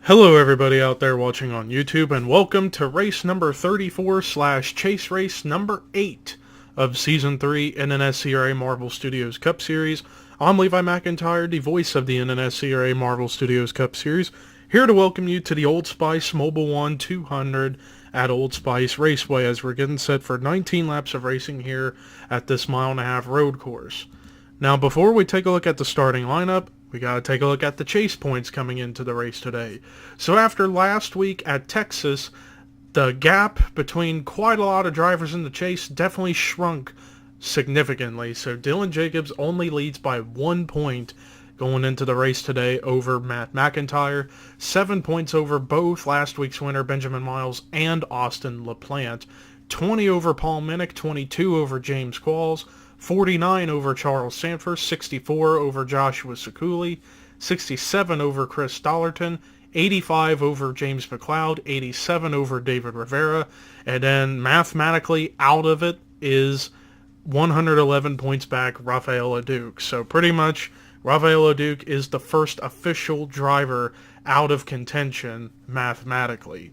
Hello everybody out there watching on YouTube, and welcome to race number 34 / chase race number 8 of Season 3 NNSCRA Marvel Studios Cup Series. I'm Levi McIntyre, the voice of the NNSCRA Marvel Studios Cup Series, here to welcome you to the Old Spice Mobil 1 200 at Old Spice Raceway as we're getting set for 19 laps of racing here at this mile-and-a-half road course. Now before we take a look at the starting lineup, we gotta take a look at the chase points coming into the race today. So after last week at Texas, the gap between quite a lot of drivers in the chase definitely shrunk significantly. So Dylan Jacobs only leads by 1 point going into the race today over Matt McIntyre. 7 points over both last week's winner Benjamin Miles and Austin LaPlante. 20 over Paul Minnick, 22 over James Qualls. 49 over Charles Sanford, 64 over Joshua Sekuli, 67 over Chris Dollarton, 85 over James McLeod, 87 over David Rivera, and then mathematically out of it is 111 points back Rafael Leduc. So pretty much Rafael Leduc is the first official driver out of contention mathematically.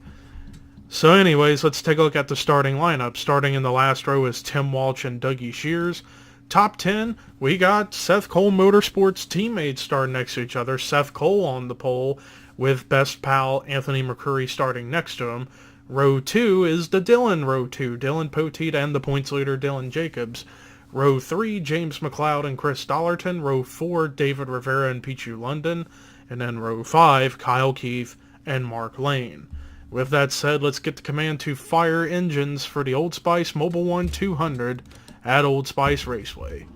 So anyways, let's take a look at the starting lineup. Starting in the last row is Tim Walsh and Dougie Shears. Top 10, we got Seth Cole Motorsports teammates starting next to each other. Seth Cole on the pole with best pal Anthony McCurry starting next to him. Row 2 is the Dylan row 2, Dylan Poteet and the points leader Dylan Jacobs. Row 3, James McLeod and Chris Dollarton. Row 4, David Rivera and Pichu London. And then row 5, Kyle Keith and Mark Lane. With that said, let's get the command to fire engines for the Old Spice Mobil 1 200 at Old Spice Raceway.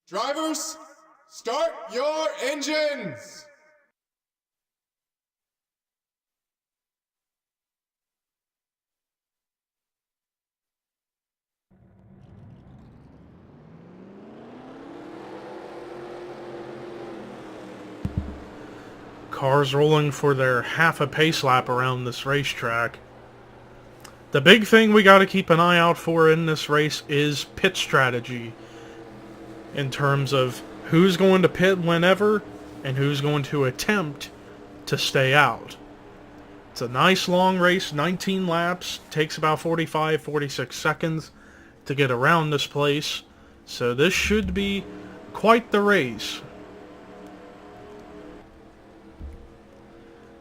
Drivers, start your engines! Cars rolling for their half a pace lap around this racetrack. The big thing we got to keep an eye out for in this race is pit strategy, in terms of who's going to pit whenever and who's going to attempt to stay out. It's a nice long race, 19 laps, takes about 45-46 seconds to get around this place, so this should be quite the race.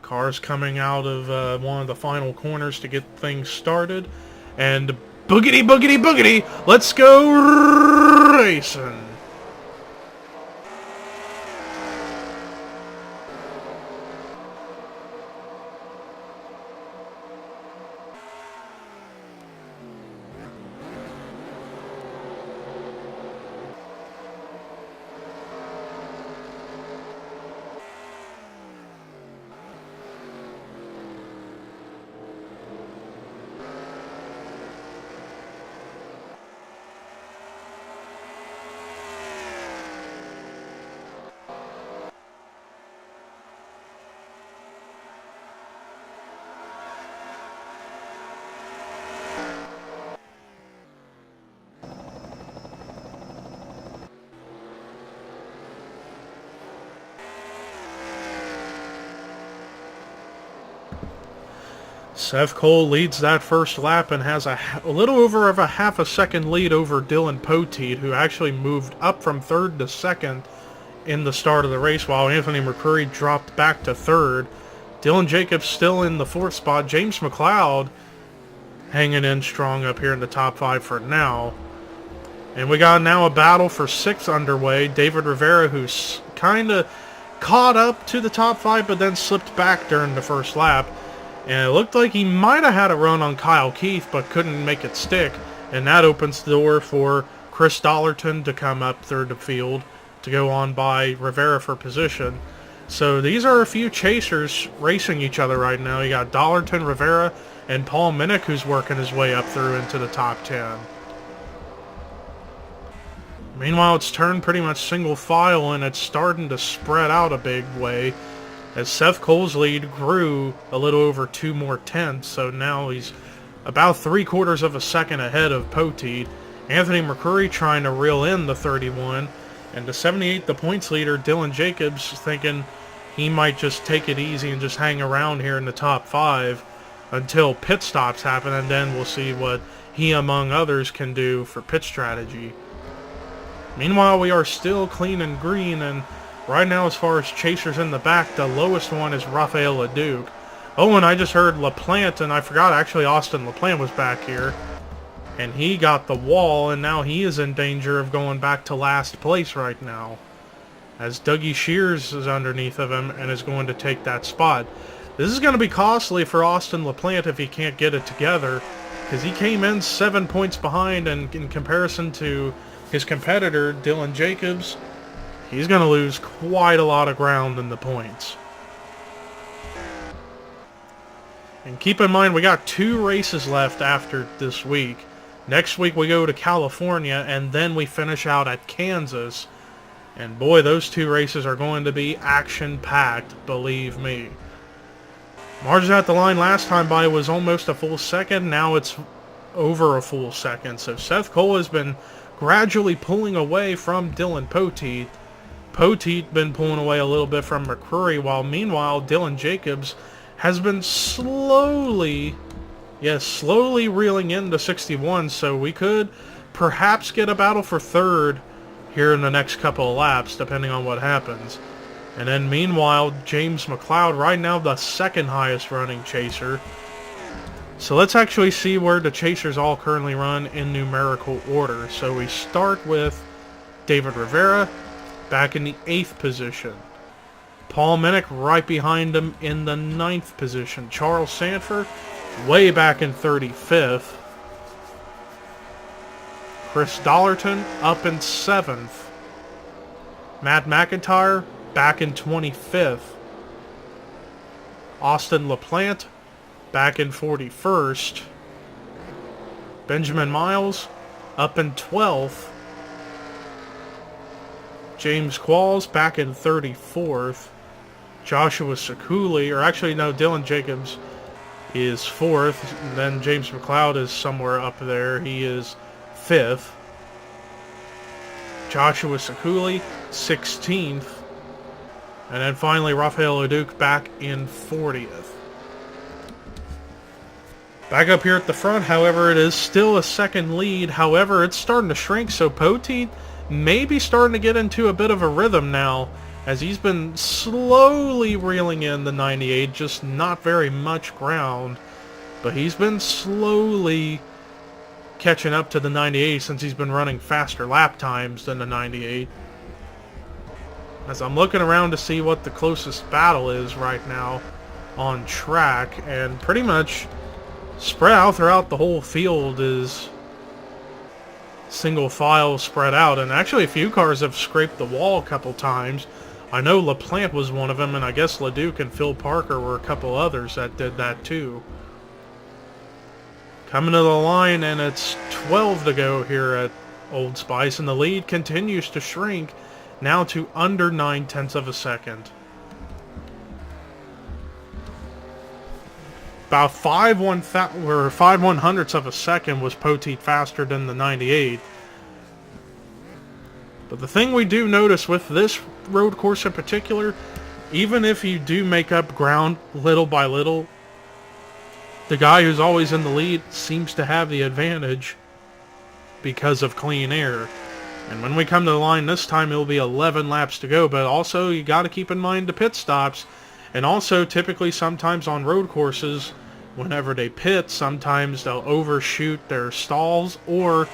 Cars coming out of one of the final corners to get things started. And boogity, boogity, boogity, let's go racing. Seth Cole leads that first lap and has a little over of a half a second lead over Dylan Poteet, who actually moved up from third to second in the start of the race, while Anthony McCurry dropped back to third. Dylan Jacobs still in the fourth spot. James McLeod hanging in strong up here in the top 5 for now. And we got now a battle for 6th underway. David Rivera, who's kind of caught up to the top 5, but then slipped back during the first lap. And it looked like he might have had a run on Kyle Keith, but couldn't make it stick. and that opens the door for Chris Dollerton to come up through the field to go on by Rivera for position. So these are a few chasers racing each other right now. You got Dollerton, Rivera, and Paul Minnick, who's working his way up through into the top 10. Meanwhile, it's turned pretty much single file, and it's starting to spread out a big way, as Seth Cole's lead grew a little over 2 more tenths, so now he's about 3/4 of a second ahead of Poteet. Anthony McCurry trying to reel in the 31, and to 78, the points leader, Dylan Jacobs, thinking he might just take it easy and just hang around here in the top 5 until pit stops happen, and then we'll see what he, among others, can do for pit strategy. Meanwhile, we are still clean and green, and right now, as far as chasers in the back, the lowest one is Rafael LeDuc. Oh, and I just heard LaPlante, and I forgot actually Austin LaPlante was back here. And he got the wall, and now he is in danger of going back to last place right now, as Dougie Shears is underneath of him and is going to take that spot. This is going to be costly for Austin LaPlante if he can't get it together, because he came in 7 points behind, and in comparison to his competitor, Dylan Jacobs, he's going to lose quite a lot of ground in the points. And keep in mind, we got 2 races left after this week. Next week we go to California, and then we finish out at Kansas. And boy, those 2 races are going to be action-packed, believe me. Margin at the line last time by was almost a full second. Now it's over a full second. So Seth Cole has been gradually pulling away from Dylan Poteet. Poteet been pulling away a little bit from McCurry, while meanwhile Dylan Jacobs has been slowly reeling into 61, so we could perhaps get a battle for third here in the next couple of laps, depending on what happens. And then meanwhile, James McLeod, right now the second highest running chaser. So let's actually see where the chasers all currently run in numerical order. So we start with David Rivera, back in the 8th position. Paul Minnick right behind him in the 9th position. Charles Sanford way back in 35th. Chris Dollerton up in 7th. Matt McIntyre back in 25th. Austin LaPlante back in 41st. Benjamin Miles up in 12th. James Qualls back in 34th. Joshua Sekuli, or actually no, Dylan Jacobs is 4th. And then James McLeod is somewhere up there. He is 5th. Joshua Sekuli, 16th. And then finally Rafael LeDuc back in 40th. Back up here at the front, however, it is still a second lead. However, it's starting to shrink, so Poteet may be starting to get into a bit of a rhythm now, as he's been slowly reeling in the 98, just not very much ground. But he's been slowly catching up to the 98 since he's been running faster lap times than the 98. As I'm looking around to see what the closest battle is right now on track, and pretty much spread out throughout the whole field is single file spread out, and actually a few cars have scraped the wall a couple times. I know LaPlante was one of them, and I guess LeDuc and Phil Parker were a couple others that did that too. Coming to the line, and it's 12 to go here at Old Spice, and the lead continues to shrink, now to under 9/10 of a second. About 5/100ths of a second was Poteet faster than the 98. But the thing we do notice with this road course in particular, even if you do make up ground little by little, the guy who's always in the lead seems to have the advantage because of clean air. And when we come to the line this time, it'll be 11 laps to go. But also, you got to keep in mind the pit stops. And also, typically, sometimes on road courses, whenever they pit, sometimes they'll overshoot their stalls or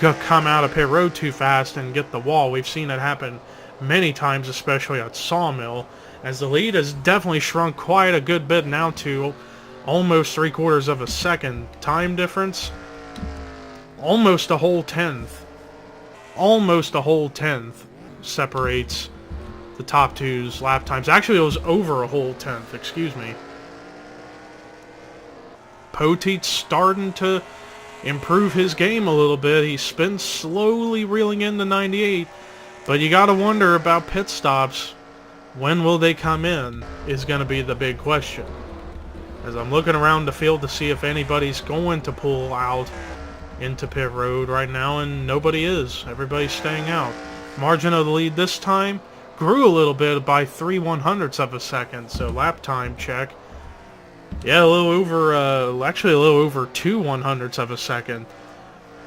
come out of pit road too fast and get the wall. We've seen it happen many times, especially at Sawmill, as the lead has definitely shrunk quite a good bit now to almost 3/4 of a second time difference. Almost a whole tenth. Almost a whole tenth separates the top two's lap times. Actually, it was over a whole tenth, excuse me. Poteet's starting to improve his game a little bit. He's been slowly reeling in the 98, but you gotta wonder about pit stops. When will they come in is going to be the big question. As I'm looking around the field to see if anybody's going to pull out into pit road right now, and nobody is. Everybody's staying out. Margin of the lead this time grew a little bit by 3/100ths of a second, so lap time check. Yeah, a little over, actually a little over 2/100ths of a second.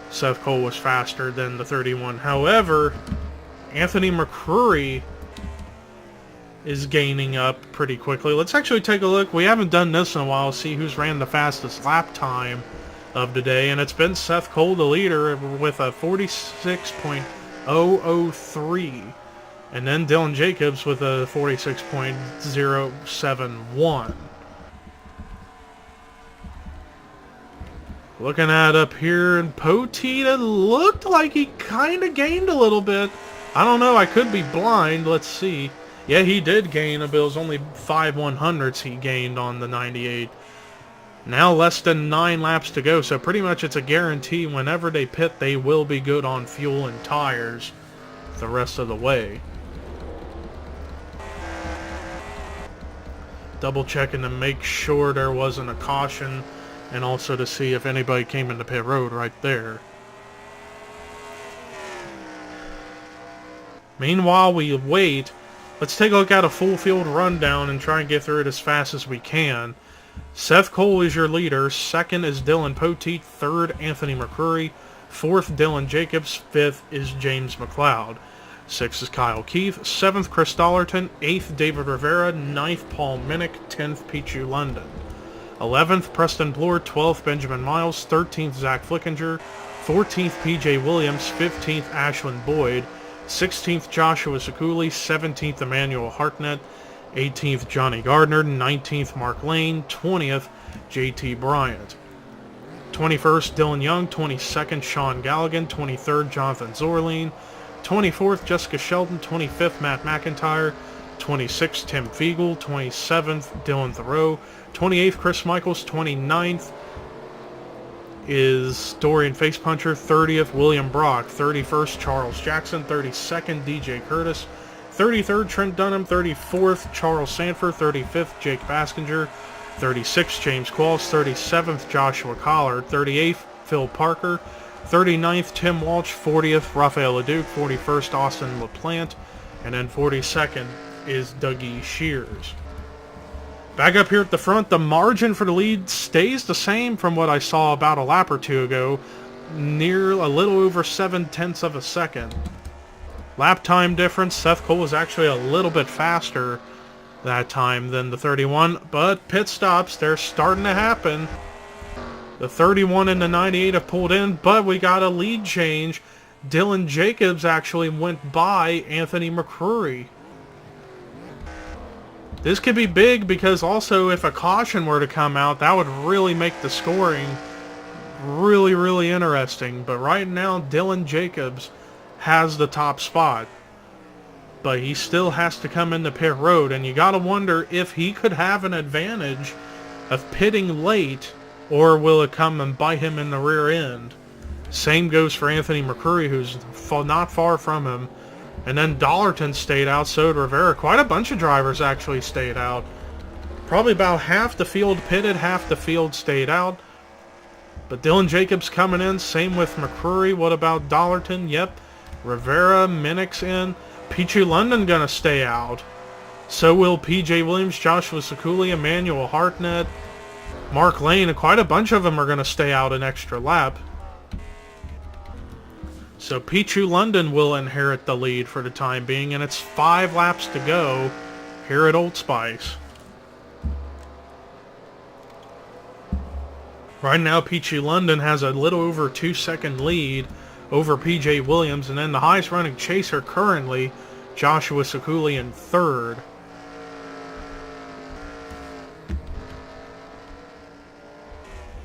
Seth Cole was faster than the 31. However, Anthony McCrory is gaining up pretty quickly. Let's actually take a look. We haven't done this in a while. See who's ran the fastest lap time of the day, and it's been Seth Cole, the leader, with a 46.003, and then Dylan Jacobs with a 46.071. Looking at up here, and Poteet, it looked like he kind of gained a little bit. I don't know, I could be blind. Let's see. Yeah, he did gain a bit. It was only 5/100ths he gained on the 98. Now less than 9 laps to go, so pretty much it's a guarantee whenever they pit, they will be good on fuel and tires the rest of the way. Double checking to make sure there wasn't a caution, and also to see if anybody came into pit road right there. Meanwhile, we wait. Let's take a look at a full field rundown and try and get through it as fast as we can. Seth Cole is your leader. Second is Dylan Poteet. Third, Anthony McCrory. Fourth, Dylan Jacobs. Fifth is James McLeod. Sixth is Kyle Keith. Seventh, Chris Dollerton. Eighth, David Rivera. Ninth, Paul Minnick. 10th, Pichu London. 11th, Preston Bloor. 12th, Benjamin Miles. 13th, Zach Flickinger. 14th, PJ Williams. 15th, Ashlyn Boyd. 16th, Joshua Sekuli. 17th, Emmanuel Hartnett. 18th, Johnny Gardner. 19th, Mark Lane. 20th, JT Bryant. 21st, Dylan Young. 22nd, Sean Galligan. 23rd, Jonathan Zorline. 24th, Jessica Sheldon. 25th, Matt McIntyre. 26th, Tim Fiegel. 27th, Dylan Thoreau. 28th, Chris Michaels. 29th is Dorian Facepuncher. 30th, William Brock. 31st, Charles Jackson. 32nd, DJ Curtis. 33rd, Trent Dunham. 34th, Charles Sanford. 35th, Jake Baskinger. 36th, James Qualls. 37th, Joshua Collard. 38th, Phil Parker. 39th, Tim Walsh. 40th, Rafael Leduc. 41st, Austin LaPlante. And then 42nd is Dougie Shears. Back up here at the front, the margin for the lead stays the same from what I saw about a lap or two ago. Near a little over 7/10ths of a second. Lap time difference, Seth Cole was actually a little bit faster that time than the 31, but pit stops, they're starting to happen. The 31 and the 98 have pulled in, but we got a lead change. Dylan Jacobs actually went by Anthony McCrory. This could be big because also if a caution were to come out, that would really make the scoring really, really interesting. But right now, Dylan Jacobs has the top spot. But he still has to come into pit road, and you got to wonder if he could have an advantage of pitting late, or will it come and bite him in the rear end? Same goes for Anthony McCrory, who's not far from him. And then Dollerton stayed out, so did Rivera. Quite a bunch of drivers actually stayed out. Probably about half the field pitted, half the field stayed out. But Dylan Jacobs coming in, same with McCrory. What about Dollerton? Yep. Rivera, Minnick's in. Pichu London gonna stay out. So will PJ Williams, Joshua Sekuli, Emmanuel Hartnett, Mark Lane, and quite a bunch of them are gonna stay out an extra lap. So Pichu London will inherit the lead for the time being, and it's 5 laps to go here at Old Spice. Right now, Pichu London has a little over 2-second lead over PJ Williams, and then the highest running chaser currently, Joshua Sekuli in 3rd.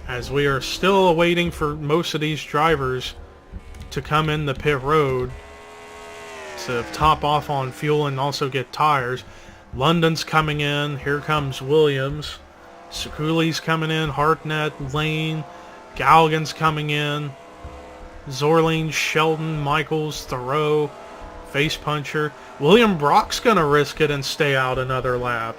as we are still awaiting for most of these drivers to come in the pit road to top off on fuel and also get tires. London's coming in. Here comes Williams. Sikuli's coming in. Hartnett, Lane, Galgan's coming in. Zorlene, Sheldon, Michaels, Thoreau, Face Puncher. William Brock's going to risk it and stay out another lap.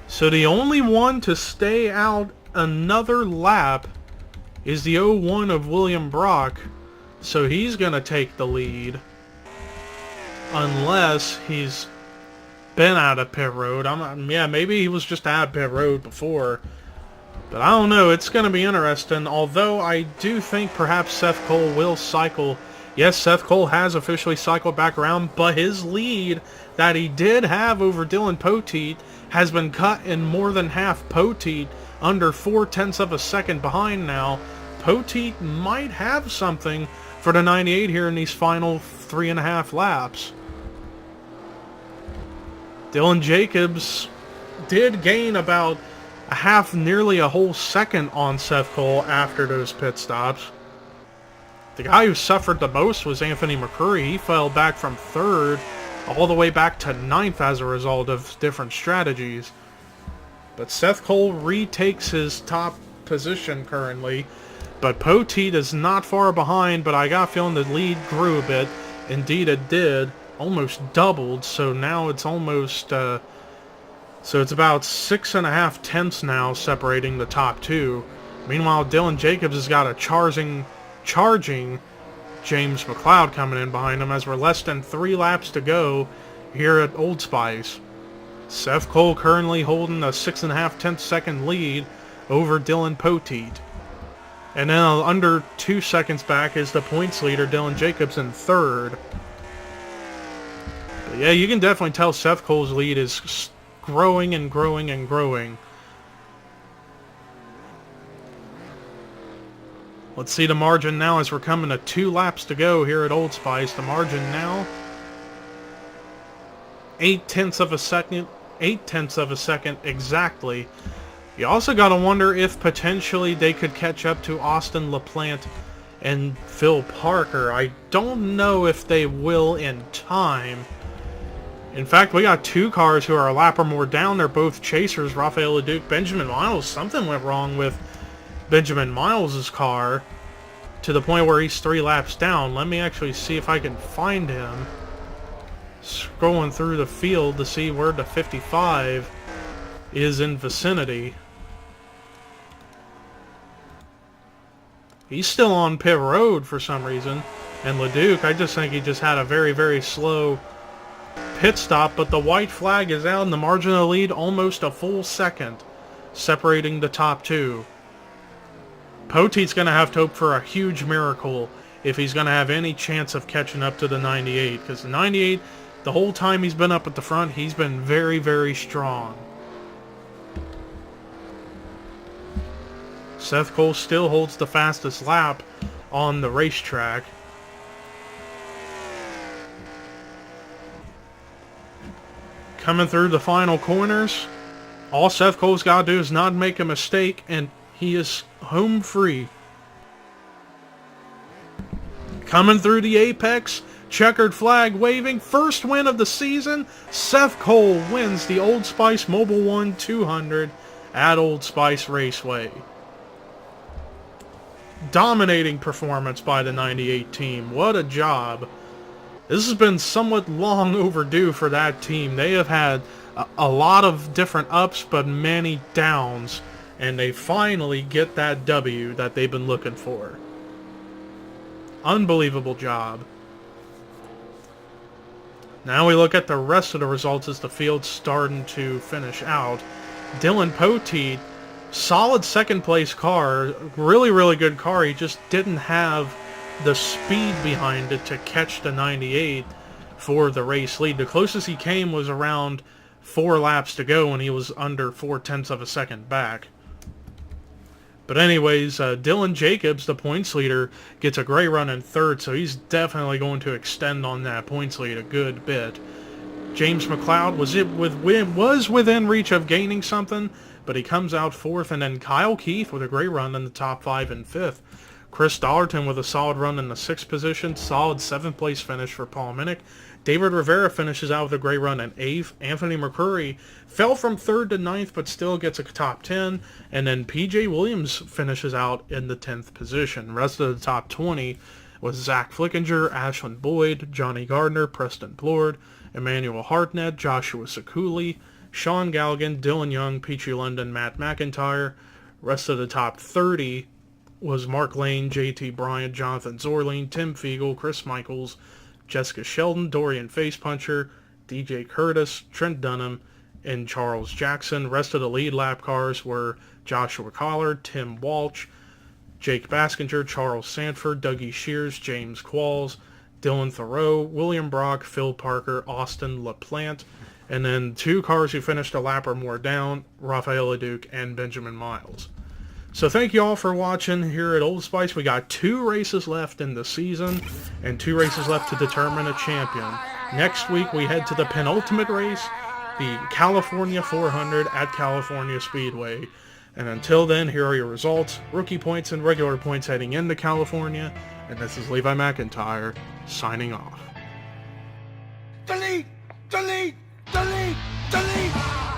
So the only one to stay out another lap is the 01 of William Brock. So he's going to take the lead. Unless he's been out of pit road. Yeah, maybe he was just out of pit road before. But I don't know. It's going to be interesting. Although I do think perhaps Seth Cole will cycle. Yes, Seth Cole has officially cycled back around. But his lead that he did have over Dylan Poteet has been cut in more than half. Poteet under 0.4 of a second behind now. Poteet might have something for the 98 here in these final 3.5 laps. Dylan Jacobs did gain about a half, nearly a whole second on Seth Cole after those pit stops. The guy who suffered the most was Anthony McCurry. He fell back from 3rd all the way back to 9th as a result of different strategies. But Seth Cole retakes his top position currently. But Poteet is not far behind, but I got a feeling the lead grew a bit. Indeed it did. Almost doubled, so now it's almost... so it's about 6.5 tenths now separating the top two. Meanwhile, Dylan Jacobs has got a charging James McLeod coming in behind him as we're less than 3 laps to go here at Old Spice. Seth Cole currently holding a 6.5 tenths second lead over Dylan Poteet. And then under 2 seconds back is the points leader, Dylan Jacobs, in 3rd. But yeah, you can definitely tell Seth Cole's lead is growing and growing and growing. Let's see the margin now as we're coming to 2 laps to go here at Old Spice. The margin now, 0.8 of a second, 0.8 of a second exactly. You also got to wonder if potentially they could catch up to Austin LaPlante and Phil Parker. I don't know if they will in time. In fact, we got 2 cars who are a lap or more down. They're both chasers, Rafael Leduc, Benjamin Miles. Something went wrong with Benjamin Miles' car to the point where he's 3 laps down. Let me actually see if I can find him. Scrolling through the field to see where the 55 is in vicinity. He's still on pit road for some reason. And Leduc, I just think he just had a very, very slow pit stop. But the white flag is out and the margin of the lead almost a full second, separating the top 2. Poteet's going to have to hope for a huge miracle if he's going to have any chance of catching up to the 98. Because the 98, the whole time he's been up at the front, he's been very, very strong. Seth Cole still holds the fastest lap on the racetrack. Coming through the final corners, all Seth Cole's got to do is not make a mistake, and he is home free. Coming through the apex, checkered flag waving, first win of the season. Seth Cole wins the Old Spice Mobil 1 200 at Old Spice Raceway. Dominating performance by the 98 team. What a job. This has been somewhat long overdue for that team. They have had a lot of different ups, but many downs. And they finally get that W that they've been looking for. Unbelievable job. Now we look at the rest of the results as the field's starting to finish out. Dylan Poteet, solid second place car. Really, really good car. He just didn't have the speed behind it to catch the 98 for the race lead. The closest he came was around 4 laps to go, and he was under 0.4 of a second back. But anyways, Dylan Jacobs, the points leader, gets a great run in 3rd, so he's definitely going to extend on that points lead a good bit. James McLeod was within reach of gaining something, but he comes out 4th, and then Kyle Keith with a great run in the top 5 and 5th. Chris Dollerton with a solid run in the 6th position, solid 7th place finish for Paul Minnick. David Rivera finishes out with a great run in 8th. Anthony McCurry fell from 3rd to 9th, but still gets a top 10. And then PJ Williams finishes out in the 10th position. Rest of the top 20 was Zach Flickinger, Ashlyn Boyd, Johnny Gardner, Preston Plord, Emmanuel Hartnett, Joshua Sekuli, Sean Galligan, Dylan Young, Peachy London, Matt McIntyre. Rest of the top 30 was Mark Lane, JT Bryant, Jonathan Zorling, Tim Fiegel, Chris Michaels, Jessica Sheldon, Dorian Facepuncher, DJ Curtis, Trent Dunham, and Charles Jackson. Rest of the lead lap cars were Joshua Collard, Tim Walsh, Jake Baskinger, Charles Sanford, Dougie Shears, James Qualls, Dylan Thoreau, William Brock, Phil Parker, Austin LaPlante, and then 2 cars who finished a lap or more down, Rafael Leduc and Benjamin Miles. So thank you all for watching here at Old Spice. We got 2 races left in the season and 2 races left to determine a champion. Next week we head to the penultimate race, the California 400 at California Speedway. And until then, here are your results, rookie points and regular points heading into California. And this is Levi McIntyre signing off. Delete! Delete! Delete! Delete!